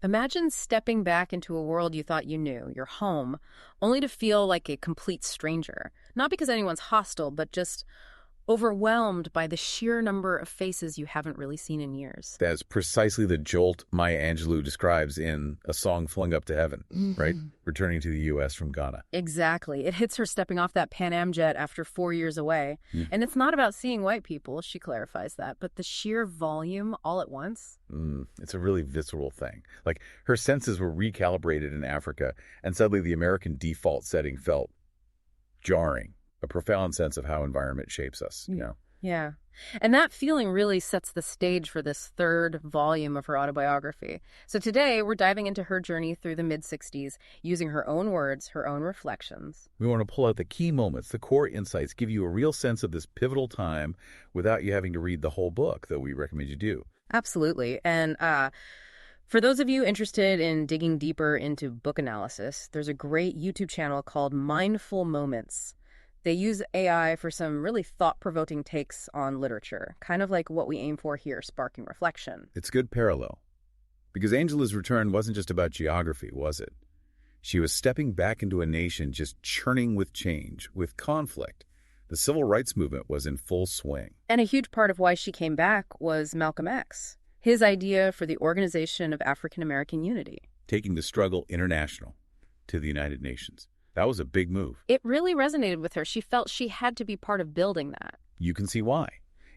Imagine stepping back into a world you thought you knew, your home, only to feel like a complete stranger. Not because anyone's hostile, but just overwhelmed by the sheer number of faces you haven't really seen in years. That's precisely the jolt Maya Angelou describes in A Song Flung Up to Heaven, right? Returning to the U.S. from Ghana. Exactly. It hits her stepping off that Pan Am jet after 4 years away. And it's not about seeing white people, she clarifies that, but the sheer volume all at once. It's a really visceral thing. Like, her senses were recalibrated in Africa, and suddenly the American default setting felt jarring. A profound sense of how environment shapes us, you know? Yeah. And that feeling really sets the stage for this third volume of her autobiography. So today, we're diving into her journey through the mid-60s, using her own words, her own reflections. We want to pull out the key moments, the core insights, give you a real sense of this pivotal time without you having to read the whole book, though we recommend you do. Absolutely. And for those of you interested in digging deeper into book analysis, there's a great YouTube channel called Mindful Moments. They use AI for some really thought-provoking takes on literature, kind of like what we aim for here, sparking reflection. It's good parallel. Because Angelou's return wasn't just about geography, was it? She was stepping back into a nation just churning with change, with conflict. The civil rights movement was in full swing. And a huge part of why she came back was Malcolm X, his idea for the Organization of African American Unity. Taking the struggle international to the United Nations. That was a big move. It really resonated with her. She felt she had to be part of building that. You can see why.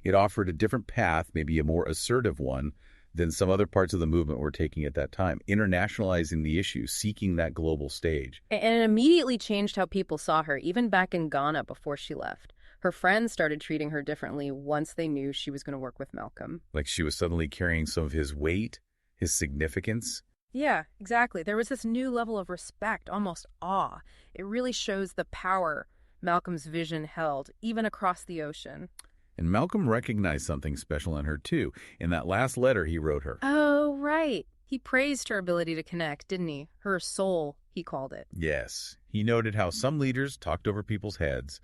It offered a different path, maybe a more assertive one, than some other parts of the movement were taking at that time, internationalizing the issue, seeking that global stage. And it immediately changed how people saw her, even back in Ghana before she left. Her friends started treating her differently once they knew she was going to work with Malcolm. Like she was suddenly carrying some of his weight, his significance. Yeah, exactly. There was this new level of respect, almost awe. It really shows the power Malcolm's vision held, even across the ocean. And Malcolm recognized something special in her, too, in that last letter he wrote her. Oh, right. He praised her ability to connect, didn't he? Her soul, he called it. Yes. He noted how some leaders talked over people's heads,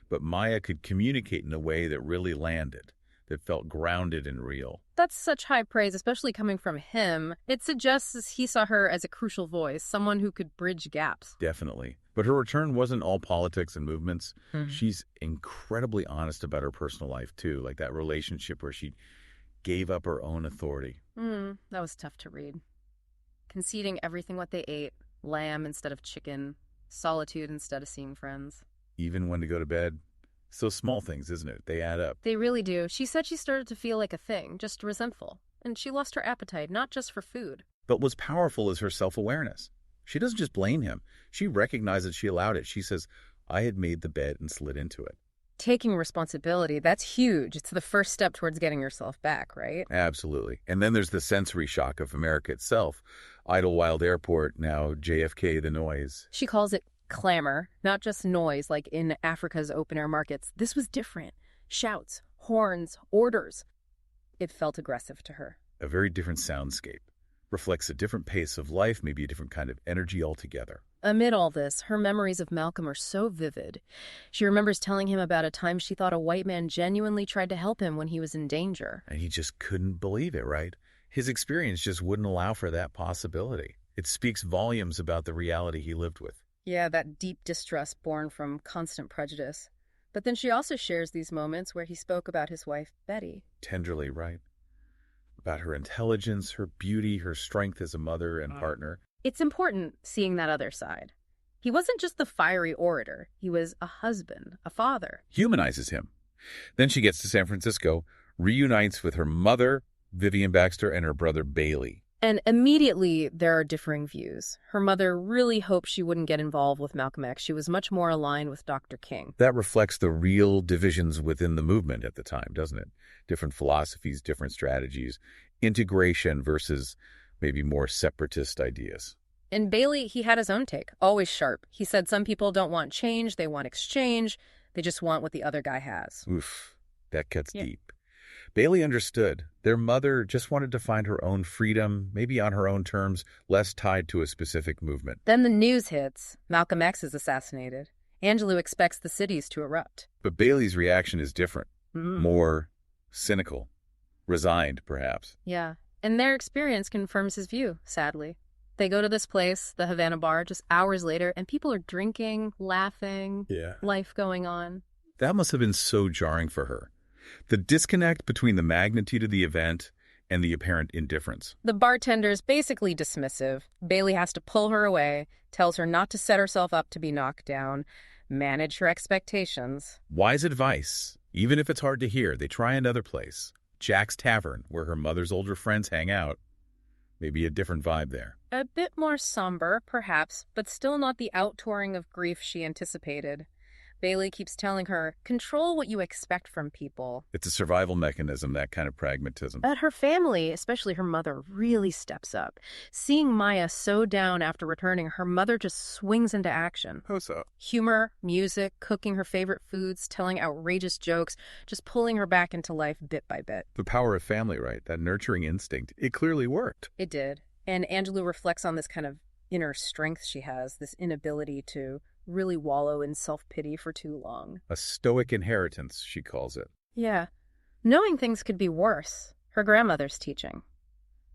but Maya could communicate in a way that really landed, that felt grounded and real. That's such high praise, especially coming from him. It suggests he saw her as a crucial voice, someone who could bridge gaps. Definitely. But her return wasn't all politics and movements. She's incredibly honest about her personal life, too, like that relationship where she gave up her own authority. That was tough to read. Conceding everything what they ate, lamb instead of chicken, solitude instead of seeing friends. Even when to go to bed. So small things, isn't it? They add up. They really do. She said she started to feel like a thing, just resentful. And she lost her appetite, not just for food. But what's powerful is her self-awareness. She doesn't just blame him. She recognizes she allowed it. She says, I had made the bed and slid into it. Taking responsibility, that's huge. It's the first step towards getting yourself back, right? Absolutely. And then there's the sensory shock of America itself. Idlewild Airport, now JFK, the noise. She calls it clamor, not just noise like in Africa's open-air markets. This was different. Shouts, horns, orders. It felt aggressive to her. A very different soundscape. Reflects a different pace of life, maybe a different kind of energy altogether. Amid all this, her memories of Malcolm are so vivid. She remembers telling him about a time she thought a white man genuinely tried to help him when he was in danger. And he just couldn't believe it, right? His experience just wouldn't allow for that possibility. It speaks volumes about the reality he lived with. Yeah, that deep distrust born from constant prejudice. But then she also shares these moments where he spoke about his wife, Betty. Tenderly, right? About her intelligence, her beauty, her strength as a mother and partner. It's important seeing that other side. He wasn't just the fiery orator. He was a husband, a father. Humanizes him. Then she gets to San Francisco, reunites with her mother, Vivian Baxter, and her brother, Bailey. And immediately there are differing views. Her mother really hoped she wouldn't get involved with Malcolm X. She was much more aligned with Dr. King. That reflects the real divisions within the movement at the time, doesn't it? Different philosophies, different strategies, integration versus maybe more separatist ideas. And Bailey, he had his own take, always sharp. He said some people don't want change, they want exchange, they just want what the other guy has. Oof, that cuts deep. Bailey understood. Their mother just wanted to find her own freedom, maybe on her own terms, less tied to a specific movement. Then the news hits. Malcolm X is assassinated. Angelou expects the cities to erupt. But Bailey's reaction is different. More cynical. Resigned, perhaps. Yeah. And their experience confirms his view, sadly. They go to this place, the Havana Bar, just hours later, and people are drinking, laughing, Yeah. life going on. That must have been so jarring for her. The disconnect between the magnitude of the event and the apparent indifference. The bartender's basically dismissive. Bailey has to pull her away, tells her not to set herself up to be knocked down, manage her expectations. Wise advice. Even if it's hard to hear, they try another place. Jack's Tavern, where her mother's older friends hang out. Maybe a different vibe there. A bit more somber, perhaps, but still not the outtouring of grief she anticipated. Bailey keeps telling her, control what you expect from people. It's a survival mechanism, that kind of pragmatism. But her family, especially her mother, really steps up. Seeing Maya so down after returning, her mother just swings into action. How so? Humor, music, cooking her favorite foods, telling outrageous jokes, just pulling her back into life bit by bit. The power of family, right? That nurturing instinct. It clearly worked. It did. And Angelou reflects on this kind of inner strength she has, this inability to really wallow in self-pity for too long. A stoic inheritance, she calls it. Yeah. Knowing things could be worse. Her grandmother's teaching.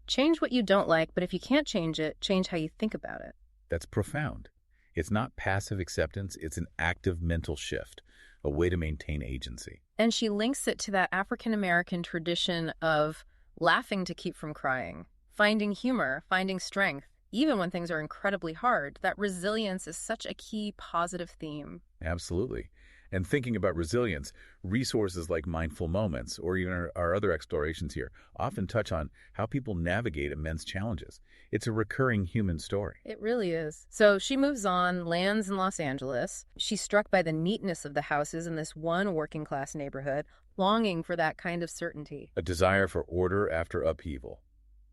Change what you don't like, but if you can't change it, change how you think about it. That's profound. It's not passive acceptance, it's an active mental shift, a way to maintain agency. And she links it to that African-American tradition of laughing to keep from crying, finding humor, finding strength. Even when things are incredibly hard, that resilience is such a key positive theme. Absolutely. And thinking about resilience, resources like Mindful Moments, or even our other explorations here, often touch on how people navigate immense challenges. It's a recurring human story. It really is. So she moves on, lands in Los Angeles. She's struck by the neatness of the houses in this one working-class neighborhood, longing for that kind of certainty. A desire for order after upheaval.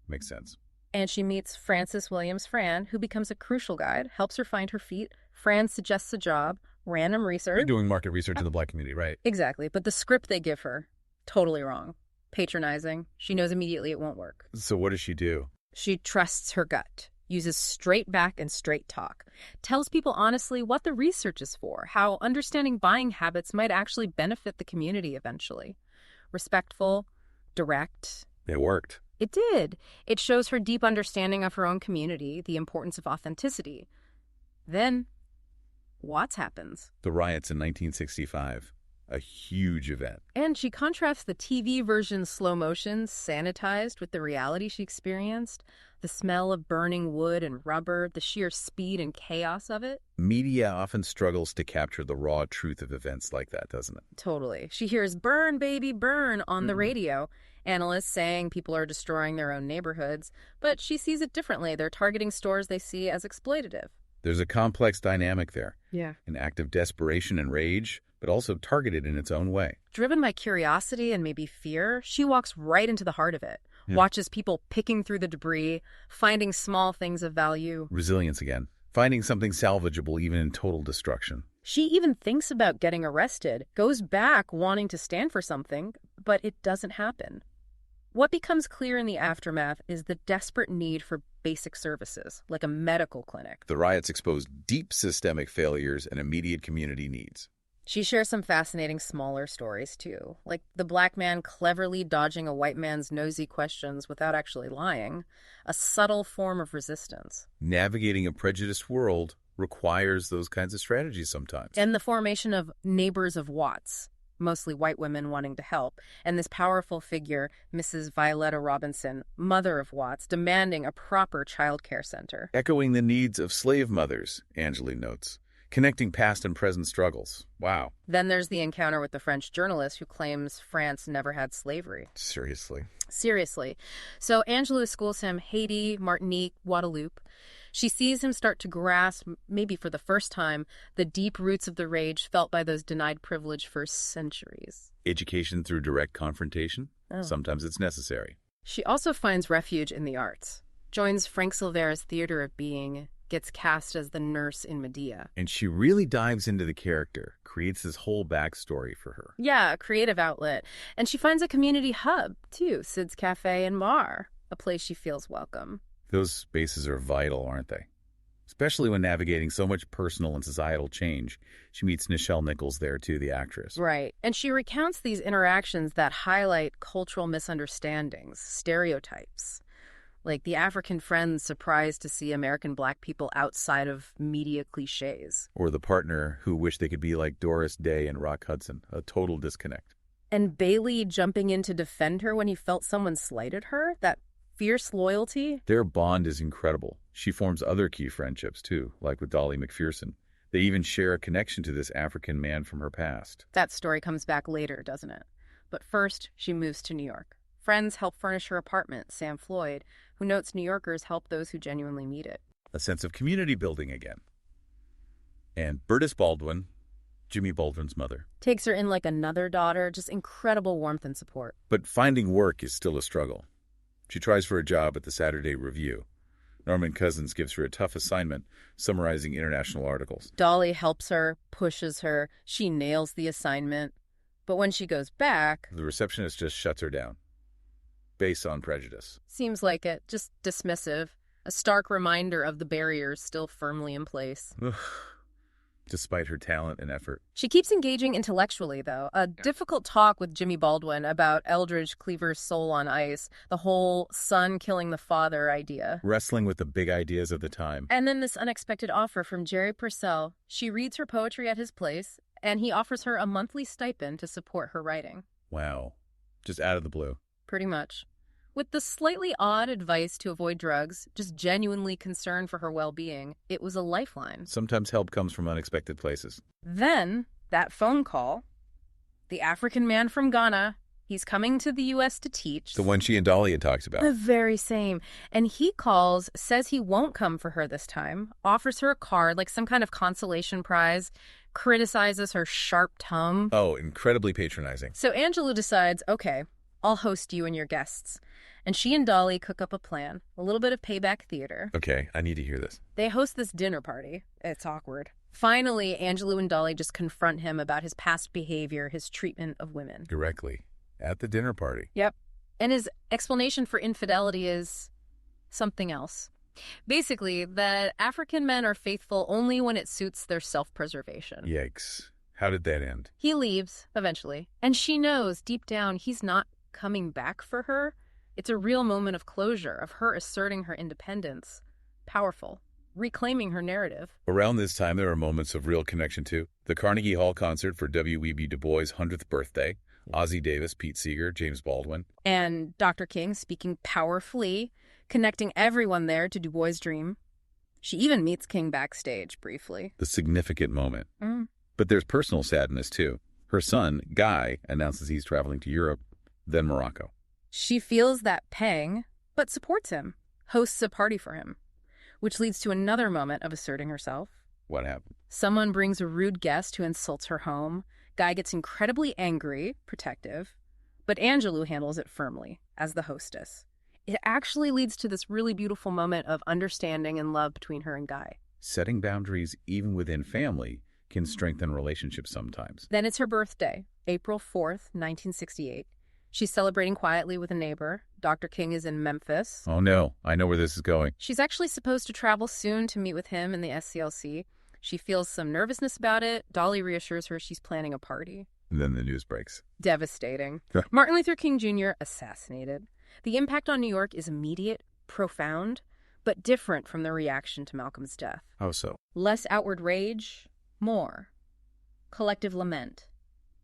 Makes sense. And she meets Frances Williams Fran, who becomes a crucial guide, helps her find her feet. Fran suggests a job, random research. You're doing market research in the Black community, right? Exactly, but the script they give her, totally wrong. Patronizing. She knows immediately it won't work. So what does she do? She trusts her gut, uses straight back and straight talk, tells people honestly what the research is for, how understanding buying habits might actually benefit the community eventually. Respectful, direct. It worked. It did. It shows her deep understanding of her own community, the importance of authenticity. Then, Watts happens. The riots in 1965. A huge event. And she contrasts the TV version slow motion, sanitized, with the reality she experienced. The smell of burning wood and rubber, the sheer speed and chaos of it. Media often struggles to capture the raw truth of events like that, doesn't it? Totally. She hears "burn, baby, burn" on the radio. Analysts saying people are destroying their own neighborhoods. But she sees it differently. They're targeting stores they see as exploitative. There's a complex dynamic there. Yeah. An act of desperation and rage, but also targeted in its own way. Driven by curiosity and maybe fear, she walks right into the heart of it. Watches people picking through the debris, finding small things of value. Resilience again. Finding something salvageable even in total destruction. She even thinks about getting arrested, goes back wanting to stand for something, but it doesn't happen. What becomes clear in the aftermath is the desperate need for basic services, like a medical clinic. The riots exposed deep systemic failures and immediate community needs. She shares some fascinating smaller stories, too, like the black man cleverly dodging a white man's nosy questions without actually lying, a subtle form of resistance. Navigating a prejudiced world requires those kinds of strategies sometimes. And the formation of neighbors of Watts, mostly white women wanting to help, and this powerful figure, Mrs. Violetta Robinson, mother of Watts, demanding a proper child care center. Echoing the needs of slave mothers, Angelou notes. Connecting past and present struggles. Wow. Then there's the encounter with the French journalist who claims France never had slavery. Seriously. So Angelou schools him Haiti, Martinique, Guadeloupe. She sees him start to grasp, maybe for the first time, the deep roots of the rage felt by those denied privilege for centuries. Education through direct confrontation? Oh. Sometimes it's necessary. She also finds refuge in the arts. Joins Frank Silvera's Theater of Being, gets cast as the nurse in Medea. And she really dives into the character, creates this whole backstory for her. Yeah, a creative outlet. And she finds a community hub, too, Sid's Cafe and Bar, a place she feels welcome. Those spaces are vital, aren't they? especially when navigating so much personal and societal change. She meets Nichelle Nichols there, too, the actress. Right. And she recounts these interactions that highlight cultural misunderstandings, stereotypes, like the African friends surprised to see American Black people outside of media cliches. Or the partner who wished they could be like Doris Day and Rock Hudson, a total disconnect. And Bailey jumping in to defend her when he felt someone slighted her, that fierce loyalty. Their bond is incredible. She forms other key friendships, too, like with Dolly McPherson. They even share a connection to this African man from her past. That story comes back later, doesn't it? But first, she moves to New York. Friends help furnish her apartment, Sam Floyd, who notes New Yorkers help those who genuinely need it. A sense of community building again. And Bertis Baldwin, Jimmy Baldwin's mother, takes her in like another daughter, just incredible warmth and support. But finding work is still a struggle. She tries for a job at the Saturday Review. Norman Cousins gives her a tough assignment, summarizing international articles. Dolly helps her, pushes her. She nails the assignment. But when she goes back, the receptionist just shuts her down, based on prejudice. Seems like it, just dismissive. A stark reminder of the barriers still firmly in place. Despite her talent and effort. She keeps engaging intellectually, though. A difficult talk with Jimmy Baldwin about Eldridge Cleaver's Soul on Ice, the whole son killing the father idea. Wrestling with the big ideas of the time. And then this unexpected offer from Jerry Purcell. She reads her poetry at his place, and he offers her a monthly stipend to support her writing. Wow. Just out of the blue. Pretty much. With the slightly odd advice to avoid drugs, just genuinely concerned for her well-being, it was a lifeline. Sometimes help comes from unexpected places. Then, that phone call, the African man from Ghana, he's coming to the U.S. to teach. The one she and Dolly had talked about. The very same. And he calls, says he won't come for her this time, offers her a card, like some kind of consolation prize, criticizes her sharp tongue. Oh, incredibly patronizing. So Angelou decides, okay, I'll host you and your guests. And she and Dolly cook up a plan, a little bit of payback theater. Okay, I need to hear this. They host this dinner party. It's awkward. Finally, Angelou and Dolly just confront him about his past behavior, his treatment of women. Directly. At the dinner party. Yep. And his explanation for infidelity is something else. Basically, that African men are faithful only when it suits their self-preservation. Yikes. How did that end? He leaves, eventually. And she knows, deep down, he's not coming back for her. It's a real moment of closure, of her asserting her independence. Powerful. Reclaiming her narrative. Around this time, there are moments of real connection, too. The Carnegie Hall concert for W.E.B. Du Bois' 100th birthday. Ossie Davis, Pete Seeger, James Baldwin. And Dr. King speaking powerfully, connecting everyone there to Du Bois' dream. She even meets King backstage, briefly. The significant moment. But there's personal sadness, too. Her son, Guy, announces he's traveling to Europe, then Morocco. She feels that pang, but supports him, hosts a party for him, which leads to another moment of asserting herself. What happened? Someone brings a rude guest who insults her home. Guy gets incredibly angry, protective, but Angelou handles it firmly, as the hostess. It actually leads to this really beautiful moment of understanding and love between her and Guy. Setting boundaries, even within family, can strengthen relationships sometimes. Then it's her birthday, April 4th, 1968. She's celebrating quietly with a neighbor. Dr. King is in Memphis. Oh no, I know where this is going. She's actually supposed to travel soon to meet with him in the SCLC. She feels some nervousness about it. Dolly reassures her she's planning a party. And then the news breaks. Devastating. Martin Luther King Jr. assassinated. The impact on New York is immediate, profound, but different from the reaction to Malcolm's death. How so? Less outward rage, more collective lament,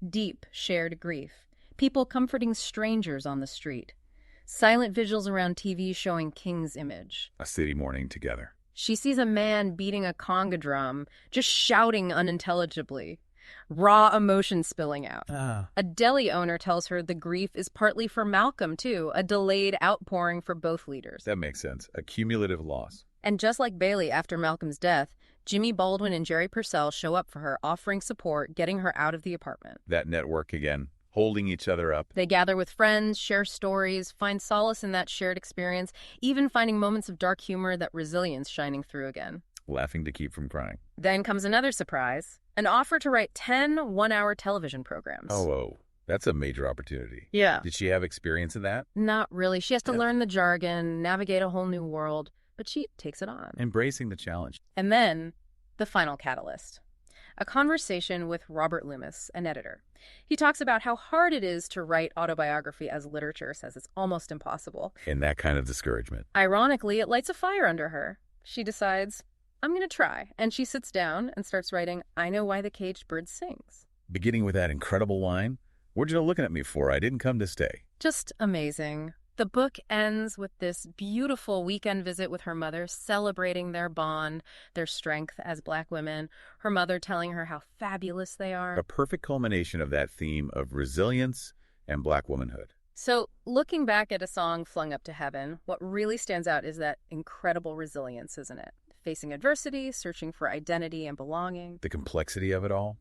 deep shared grief. People comforting strangers on the street. Silent vigils around TV showing King's image. A city mourning together. She sees a man beating a conga drum, just shouting unintelligibly. Raw emotion spilling out. A deli owner tells her the grief is partly for Malcolm, too, a delayed outpouring for both leaders. That makes sense. A cumulative loss. And just like Bailey after Malcolm's death, Jimmy Baldwin and Jerry Purcell show up for her, offering support, getting her out of the apartment. That network again. Holding each other up. They gather with friends, share stories, find solace in that shared experience, even finding moments of dark humor, that resilience shining through again. Laughing to keep from crying. Then comes another surprise, an offer to write 10 one-hour television programs. Oh, that's a major opportunity. Yeah. Did she have experience in that? Not really. She has to learn the jargon, navigate a whole new world. but she takes it on. Embracing the challenge. And then, the final catalyst. A conversation with Robert Loomis, an editor. He talks about how hard it is to write autobiography as literature, says it's almost impossible. In that kind of discouragement. Ironically, it lights a fire under her. She decides, I'm going to try. And she sits down and starts writing, I Know Why the Caged Bird Sings. Beginning with that incredible line, "What you looking at me for? I didn't come to stay." Just amazing. The book ends with this beautiful weekend visit with her mother, celebrating their bond, their strength as Black women, her mother telling her how fabulous they are. A perfect culmination of that theme of resilience and Black womanhood. So, looking back at A Song Flung Up to Heaven, what really stands out is that incredible resilience, isn't it? Facing adversity, searching for identity and belonging. The complexity of it all.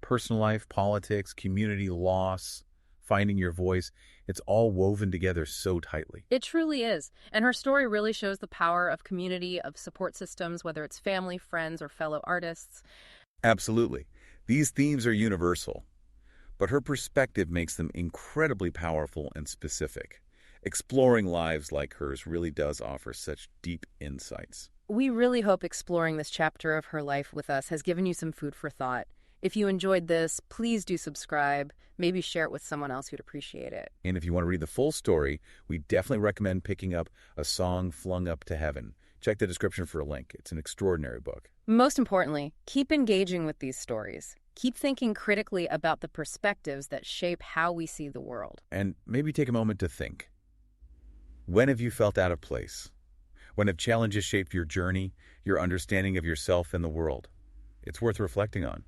Personal life, politics, community loss, finding your voice. It's all woven together so tightly. It truly is. And her story really shows the power of community, of support systems, whether it's family, friends, or fellow artists. Absolutely. These themes are universal, but her perspective makes them incredibly powerful and specific. Exploring lives like hers really does offer such deep insights. We really hope exploring this chapter of her life with us has given you some food for thought. If you enjoyed this, please do subscribe. Maybe share it with someone else who'd appreciate it. And if you want to read the full story, we definitely recommend picking up A Song Flung Up to Heaven. Check the description for a link. It's an extraordinary book. Most importantly, keep engaging with these stories. Keep thinking critically about the perspectives that shape how we see the world. And maybe take a moment to think. When have you felt out of place? When have challenges shaped your journey, your understanding of yourself and the world? It's worth reflecting on.